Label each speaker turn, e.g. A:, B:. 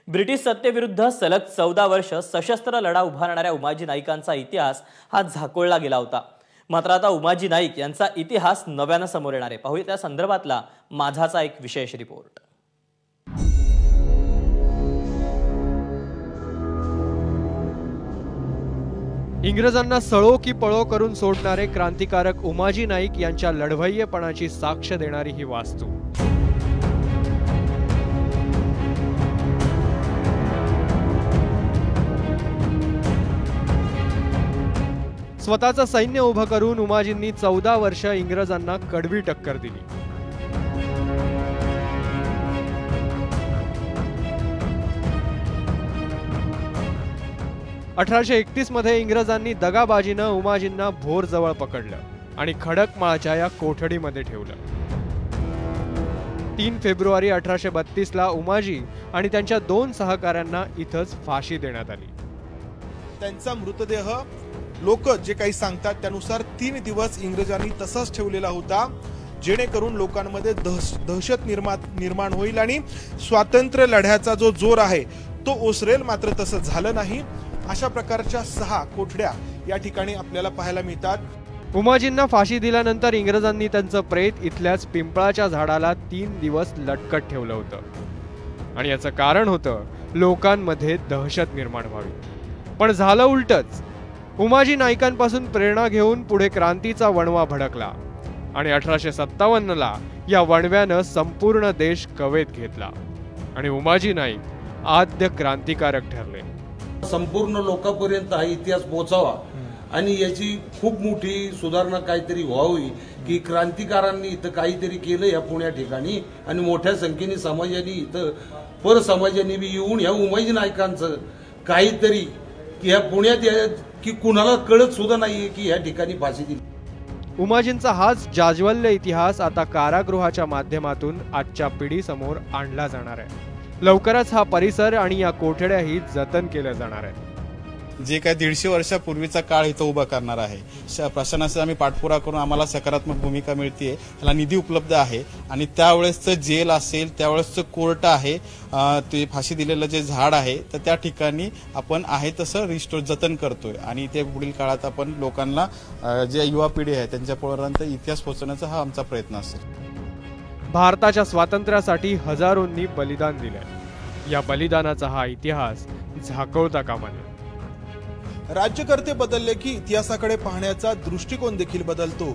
A: British सत्तेविरुद्ध सलग 14 वर्ष सशस्त्र लढा उभारणाऱ्या उमाजी नाईकांचा इतिहास हा झाकोळला गेला होता। मात्र आता उमाजी नाईक यांचा इतिहास नव्याने समोर येणार आहे। पाहूया त्या संदर्भातला माझाचा एक विशेष रिपोर्ट।
B: इंग्रजांना सळो की पळो करून सोडणारे क्रांतिकारक उमाजी नाईक यांच्या लढवय्येपणाची साक्ष देणारी ही वास्तू। स्वतःचं सैन्य उभं करून उमाजींनी 14 वर्ष इंग्रजांना कडवी टक्कर दिली। मध्ये इंग्रजांनी दगाबाजीनं उमाजींना भोर जवळ पकडलं आणि खडकमाळच्या या कोठडीमध्ये ठेवलं। 3 फेब्रुवारी 1832 ला उमाजी आणि त्यांच्या 2 सहकाऱ्यांना इथंच फाशी देण्यात आली।
C: त्यांचा मृतदेह लोक जे काही सांगतात त्यानुसार 3 दिवस इंग्रजांनी तसाच ठेवलेला होता, जेणेकरून लोकांमध्ये दहशत निर्माण होईल आणि स्वातंत्र्य लढ्याचा जो जोर आहे तो ओसरेल। मात्र तसं झालं नाही। अशा प्रकारच्या 6 कोठड्या या ठिकाणी आपल्याला पाहायला मिळतात।
B: उमाजींना फाशी दिल्यानंतर इंग्रजांनी त्यांचं प्रेत इथल्याच पिंपळाच्या झाडाला 3 दिवस लटकत ठेवलं होतं आणि याचं कारण होतं लोकांमध्ये दहशत निर्माण व्हावी। पण झालं उलटच। उमाजी नाईकांपासून प्रेरणा घेऊन पुढे क्रांतीचा वणवा भडकला आणि 1857 ला या वणव्यानं संपूर्ण देश कवेत घेतला आणि उमाजी नाईक आद्य क्रांतिकारक ठरले।
D: संपूर्ण लोकांपर्यंत हा इतिहास पोहोचावा आणि याची खूप मोठी सुधारणा काहीतरी व्हावी की क्रांतिकारांनी इथं काहीतरी केलं या पुण्या ठिकाणी आणि मोठ्या संख्येने समाजाने इथं पर समाजाने बी येऊन या उमाजी नाईकांचं काहीतरी की या पुण्यात की कुणाला कळत सुद्धा नाहीये की या ठिकाणी फाशी दिली।
B: उमाजींचा हाच जाज्वल्य इतिहास आता कारागृहाच्या माध्यमातून आजच्या पिढीसमोर आणला जाणार आहे। लवकरच हा परिसर आणि या कोठड्याही जतन केल्या जाणार आहेत।
E: जे काय 150 वर्षापूर्वीचा काळ इथं उभा करणार आहे। प्रशासनाचा आम्ही पाठपुरावा करून आम्हाला सकारात्मक भूमिका मिळते, त्याला निधी उपलब्ध आहे आणि त्यावेळेसचं जेल असेल, त्यावेळेसचं कोर्ट आहे, ते फाशी दिलेलं जे झाड आहे तर त्या ठिकाणी आपण आहे तसं रिस्टोर जतन करतोय आणि ते पुढील काळात आपण लोकांना जे युवा पिढी आहे त्यांच्यापर्यंत इतिहास पोहोचवण्याचा हा आमचा प्रयत्न असेल।
B: भारताच्या स्वातंत्र्यासाठी हजारोंनी बलिदान दिले। या बलिदानाचा हा इतिहास झाकोळता कामा नये।
C: राज्यकर्ते बदलले की इतिहासाकडे पाहण्याचा दृष्टिकोन देखील बदलतो।